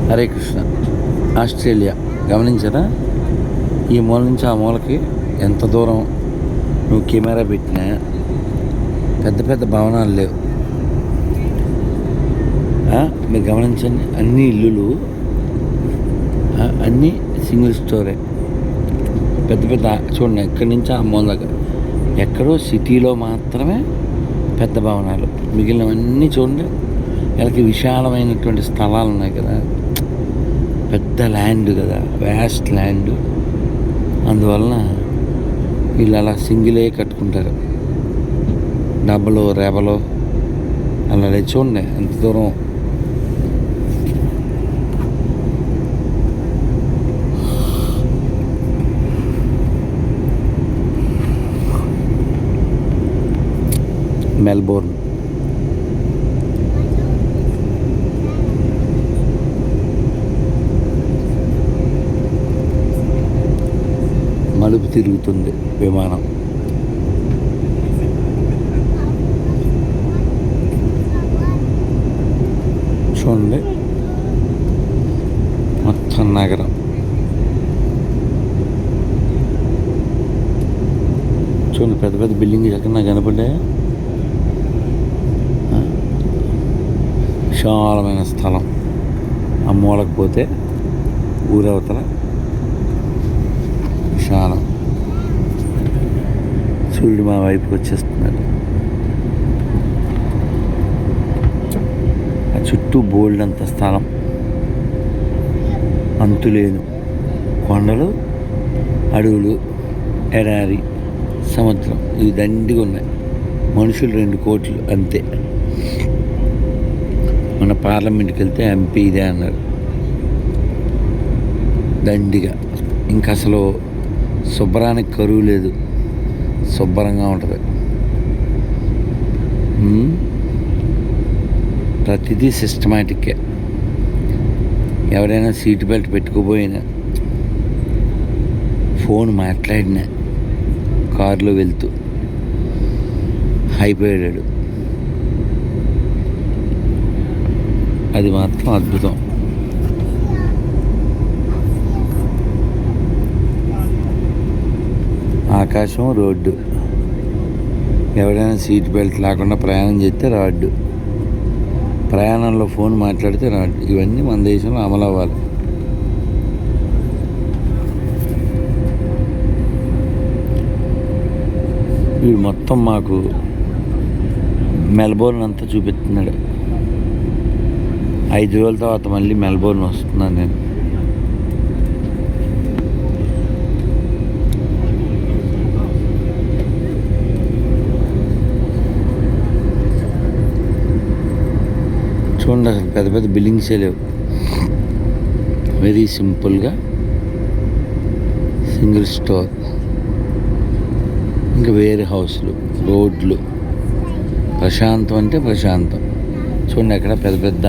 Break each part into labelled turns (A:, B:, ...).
A: Hare Krishna. Australia గమనించరా? ఈ మూల నుంచి ఆ మూలకి ఎంత దూరం నువ్వు కెమెరా పెట్టినా పెద్ద పెద్ద భవనాలు లేవు. మీరు గమనించండి, అన్ని ఇల్లులు అన్నీ సింగిల్ స్టోరే. పెద్ద పెద్ద చూడండి, ఎక్కడి నుంచి ఆ మూల దగ్గర ఎక్కడో సిటీలో మాత్రమే పెద్ద భవనాలు, మిగిలినవన్నీ చూడండి వీళ్ళకి విశాలమైనటువంటి స్థలాలు ఉన్నాయి కదా, పెద్ద ల్యాండ్ కదా, వ్యాస్ట్ ల్యాండ్. అందువలన వీళ్ళు అలా సింగిలే కట్టుకుంటారు, డబ్బలు రేపలు అలా. చూడండి ఎంత దూరం. మెల్బోర్న్ మలుపు తిరుగుతుంది విమానం. చూడండి మొత్తం నగరం. చూడండి పెద్ద పెద్ద బిల్డింగ్ ఎక్కడ నాకు కనపడ్డాయా. విశాలమైన స్థలం. ఆ మూలకు పోతే ఊరవతల విశాలం. సూర్యుడు మా వైపుకి వచ్చేస్తున్నాడు. ఆ చుట్టూ బోల్డ్ అంత స్థలం, అంతులేదు. కొండలు, అడవులు, ఎడారి, సముద్రం ఇవి దండిగా ఉన్నాయి. మనుషులు 2 కోట్లు అంతే. మన పార్లమెంట్కి వెళ్తే ఎంపీ ఇదే అన్నారు, దండిగా. ఇంకా అసలు శుభ్రానికి కరువు లేదు, శుభ్రంగా ఉంటుంది. ప్రతిదీ సిస్టమాటిక్కే. ఎవరైనా సీట్ బెల్ట్ పెట్టుకోపోయినా, ఫోన్ మాట్లాడినా కారులో వెళ్తూ అయిపోయాడు. అది మాత్రం అద్భుతం. ఆకాశం, రోడ్డు. ఎవరైనా సీట్ బెల్ట్ లేకుండా ప్రయాణం చేస్తే రాడ్డు, ప్రయాణంలో ఫోన్ మాట్లాడితే రాడ్డు. ఇవన్నీ మన దేశంలో అమలు అవ్వాలి. వీడు మొత్తం మాకు మెల్బోర్న్ అంతా చూపిస్తున్నాడు. 5 రోజుల తర్వాత మళ్ళీ మెల్బోర్న్ వస్తున్నాను నేను. చూడండి అసలు పెద్ద పెద్ద బిల్డింగ్సే లేవు. వెరీ సింపుల్గా సింగిల్ స్టోర్, ఇంకా వేరే హౌస్లు, రోడ్లు. ప్రశాంతం అంటే ప్రశాంతం. చూడండి అక్కడ పెద్ద పెద్ద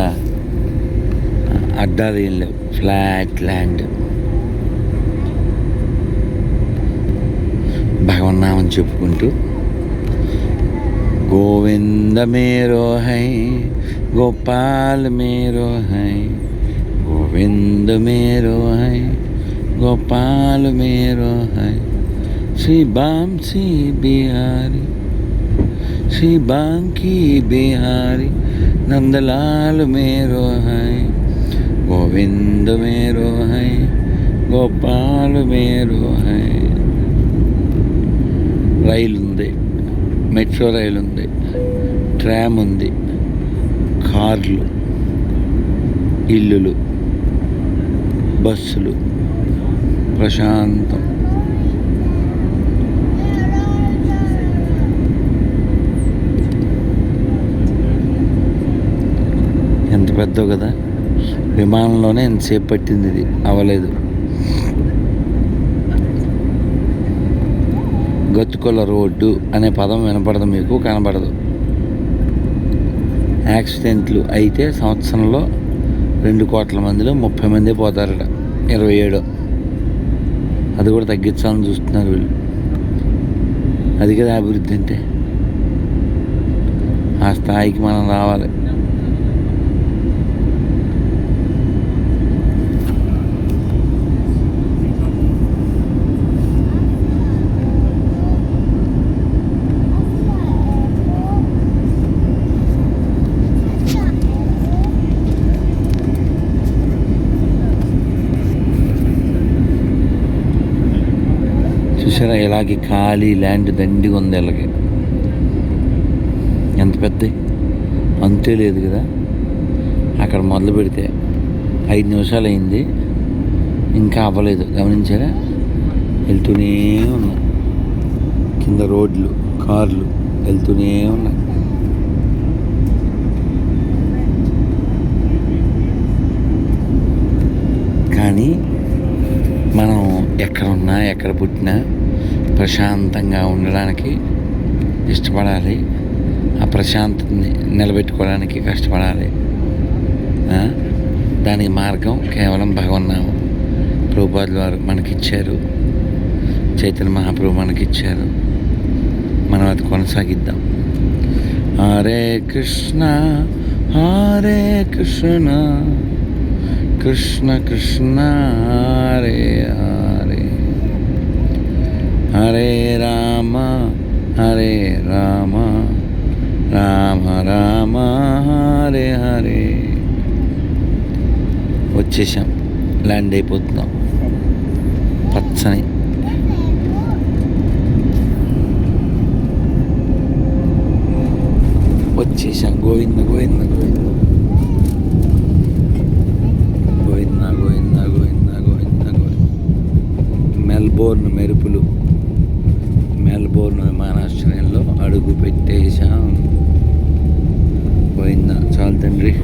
A: అడ్డాలు ఏం లేవు, ఫ్లాట్ ల్యాండ్. భగవన్నామని చెప్పుకుంటూ గోవింద మేరో హై, గోపాల్ మేరో హై, గోవింద మేరో హై, గోపాల్ మేరో హై, శ్రీ బాంసీ బిహారీ, శ్రీ బాంకీ బిహారీ, నందలాల్ మేరో హై, గోవింద మేరో హై, గోపాల్ మేరో హై. రైలు ఉంది, మెట్రో రైలు ఉంది, ట్రామ్ ఉంది, కార్లు, ఇల్లులు, బస్సులు. ప్రశాంతం. ఎంత పెద్ద కదా. విమానంలోనే ఎంతసేపు పట్టింది, ఇది అవ్వలేదు. గతుకుల రోడ్డు అనే పదం వినపడదు మీకు, కనబడదు. యాక్సిడెంట్లు అయితే సంవత్సరంలో 2 కోట్ల మందిలో 30 మంది పోతారట. 27 అది కూడా తగ్గించాలని చూస్తున్నారు వీళ్ళు. అది కదా అభివృద్ధి అంటే. ఆ స్థాయికి మనం రావాలి. చూసారా ఇలాగే ఖాళీ ల్యాండ్ దండిగా ఉంది వీళ్ళకి. ఎంత పెద్ద అంతే లేదు కదా. అక్కడ మొదలు పెడితే 5 నిమిషాలు అయింది, ఇంకా అవ్వలేదు. గమనించారా? వెళ్తూనే ఉన్నాయి కింద రోడ్లు, కార్లు వెళ్తూనే ఉన్నాయి. కానీ మనం ఎక్కడున్నా ఎక్కడ పుట్టినా ప్రశాంతంగా ఉండడానికి ఇష్టపడాలి. ఆ ప్రశాంతతని నిలబెట్టుకోవడానికి కష్టపడాలి. దానికి మార్గం కేవలం భగవన్నామం. ప్రభుపాదుల వారు మనకిచ్చారు, చైతన్య మహాప్రభు మనకిచ్చారు. మనం అది కొనసాగిద్దాం. హరే కృష్ణ హరే కృష్ణ కృష్ణ కృష్ణ హరే హరే, హరే రామ హరే రామ రామ రామ హరే హరే. వచ్చేసాం, ల్యాండ్ అయిపోతున్నాం. పచ్చని వచ్చేసాం. గోవింద గోవింద గోవింద గోవింద గోవింద గోవింద గోవింద గోవింద. మెల్బోర్న్ మెరుపులు, మెల్బోర్న్ విమానాశ్రయంలో అడుగు పెట్టేశాం. గోవింద. చాలు తండ్రి.